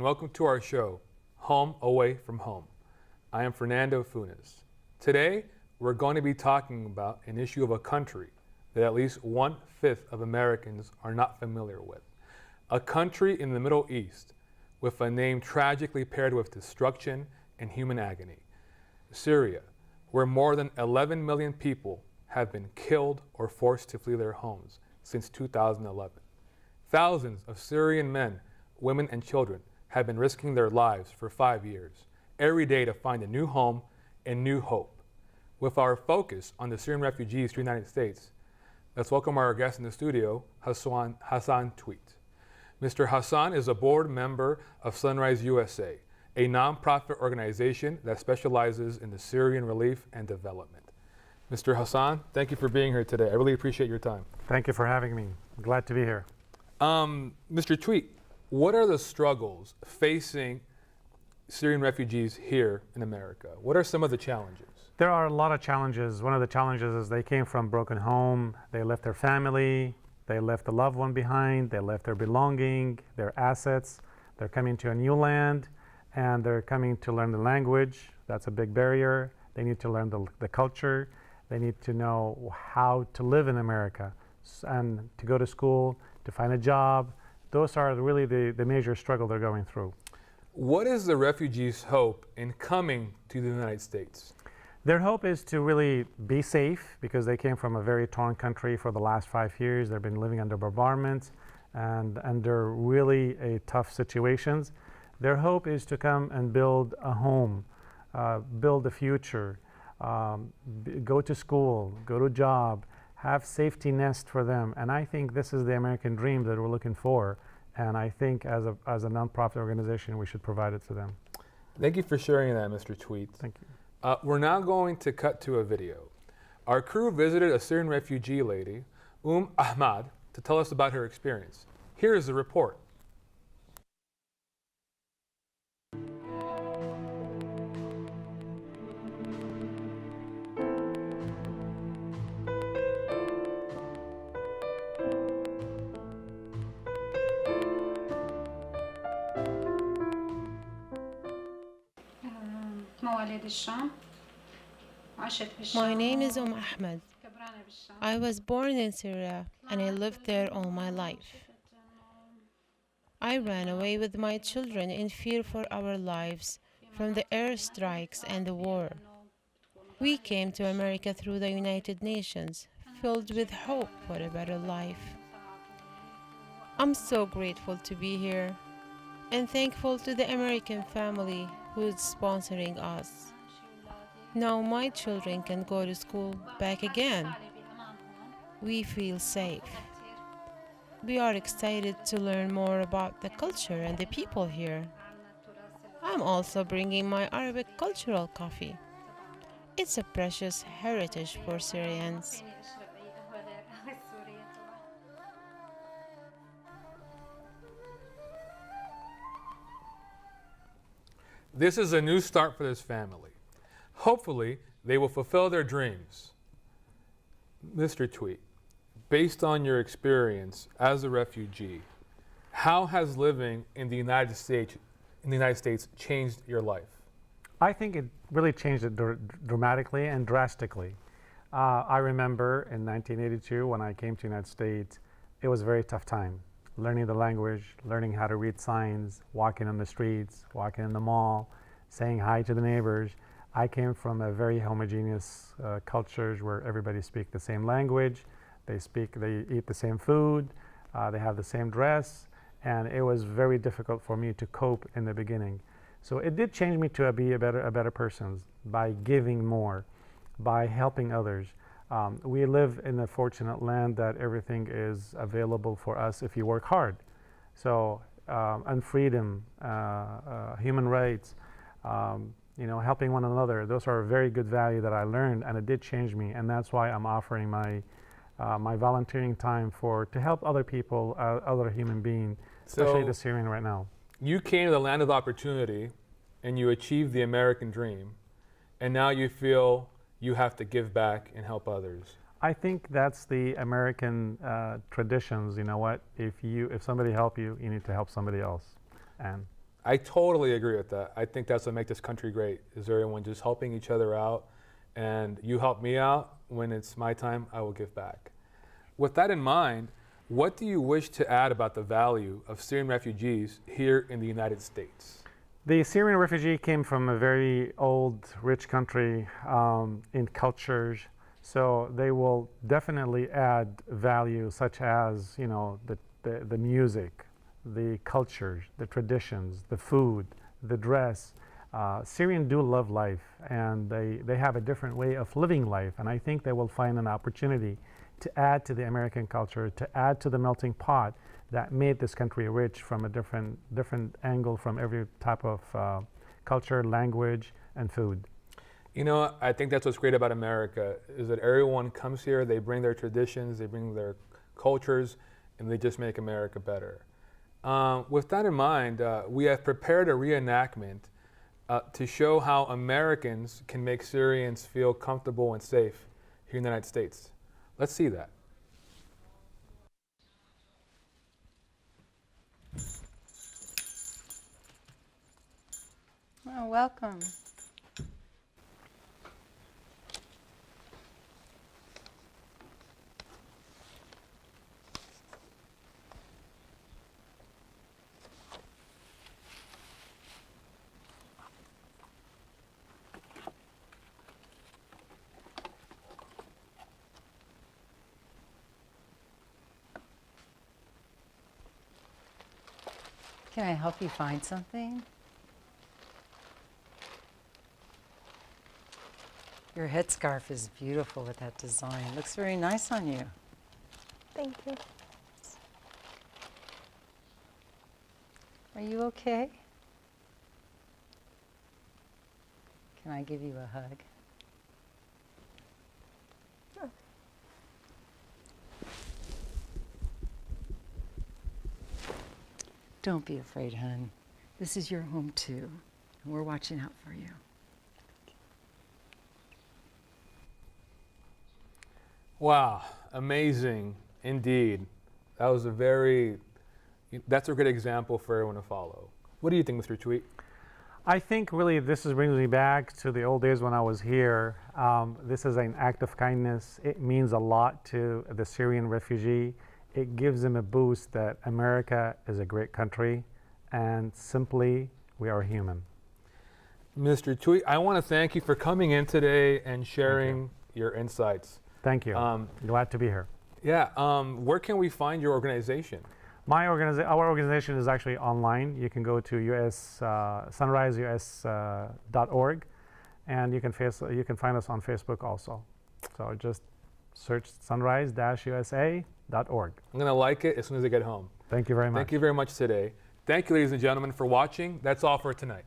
welcome to our show, Home Away from Home. I am Fernando Funes. Today, we're going to be talking about an issue of a country that at least 1/5 of Americans are not familiar with. A country in the Middle East with a name tragically paired with destruction and human agony. Syria, where more than 11 million people have been killed or forced to flee their homes since 2011. Thousands of Syrian men, women, and children have been risking their lives for 5 years, every day to find a new home and new hope. With our focus on the Syrian refugees to the United States, let's welcome our guest in the studio, Hassan Twiet. Mr. Hassan is a board member of Sunrise USA, a nonprofit organization that specializes in the Syrian relief and development. Mr. Hassan, thank you for being here today. I really appreciate your time. Thank you for having me. Glad to be here. Mr. Twiet, what are the struggles facing Syrian refugees here in America? What are some of the challenges? There are a lot of challenges. One of the challenges is they came from broken home, they left their family, they left a loved one behind, they left their belonging, their assets. They're coming to a new land and they're coming to learn the language. That's a big barrier. They need to learn the culture. They need to know how to live in America and to go to school, to find a job. Those are really the major struggle they're going through. What is the refugees' hope in coming to the United States? Their hope is to really be safe because they came from a very torn country for the last 5 years. They've been living under bombardment and under really tough situations. Their hope is to come and build a home, build a future, go to school, go to a job, have safety nest for them. And I think this is the American dream that we're looking for. And I think as a nonprofit organization, we should provide it to them. Thank you for sharing that, Mr. Twiet. Thank you. We're now going to cut to a video. Our crew visited a Syrian refugee lady, Ahmad, to tell us about her experience. Here is the report. My name is Ahmed. I was born in Syria and I lived there all my life. I ran away with my children in fear for our lives from the airstrikes and the war. We came to America through the United Nations, filled with hope for a better life. I'm so grateful to be here and thankful to the American family who is sponsoring us. Now my children can go to school back again. We feel safe. We are excited to learn more about the culture and the people here. I'm also bringing my Arabic cultural coffee. It's a precious heritage for Syrians. This is a new start for this family. Hopefully, they will fulfill their dreams. Mr. Twiet, based on your experience as a refugee, how has living in the United States changed your life? I think it really changed it dramatically and drastically. I remember in 1982 when I came to the United States, it was a very tough time. Learning the language, learning how to read signs, walking on the streets, walking in the mall, saying hi to the neighbors. I came from a very homogeneous cultures where everybody speaks the same language, they eat the same food, they have the same dress, and it was very difficult for me to cope in the beginning. So it did change me to be a better person by giving more, by helping others. We live in a fortunate land that everything is available for us if you work hard. So, and freedom, human rights, helping one another, those are a very good value that I learned, and it did change me, and that's why I'm offering my volunteering time to help other people, other human beings, especially the Syrian right now. You came to the land of opportunity and you achieved the American dream, and now you feel you have to give back and help others. I think that's the American traditions. You know what? If somebody help you, you need to help somebody else. And I totally agree with that. I think that's what makes this country great, is everyone just helping each other out. And you help me out, when it's my time, I will give back. With that in mind, what do you wish to add about the value of Syrian refugees here in the United States? The Syrian refugee came from a very old, rich country in cultures, so they will definitely add value, such as the music, the cultures, the traditions, the food, the dress. Syrians do love life, and they have a different way of living life, and I think they will find an opportunity to add to the American culture, to add to the melting pot that made this country rich from a different angle, from every type of culture, language, and food. You know, I think that's what's great about America, is that everyone comes here, they bring their traditions, they bring their cultures, and they just make America better. With that in mind, we have prepared a reenactment to show how Americans can make Syrians feel comfortable and safe here in the United States. Let's see that. Oh, welcome. Can I help you find something? Your headscarf is beautiful with that design. It looks very nice on you. Thank you. Are you okay? Can I give you a hug? Sure. Don't be afraid, hon. This is your home too, and we're watching out for you. Wow, amazing indeed. That's a great example for everyone to follow. What do you think, Mr. Twiet? I think really this brings me back to the old days when I was here. This is an act of kindness. It means a lot to the Syrian refugee. It gives them a boost that America is a great country, and simply, we are human. Mr. Twiet, I want to thank you for coming in today and sharing your insights. Thank you. Glad to be here. Yeah, where can we find your organization? Our organization is actually online. You can go to sunriseus.org, and you can find us on Facebook also. So just search sunrise-usa.org. I'm going to like it as soon as I get home. Thank you very much. Thank you very much today. Thank you, ladies and gentlemen, for watching. That's all for tonight.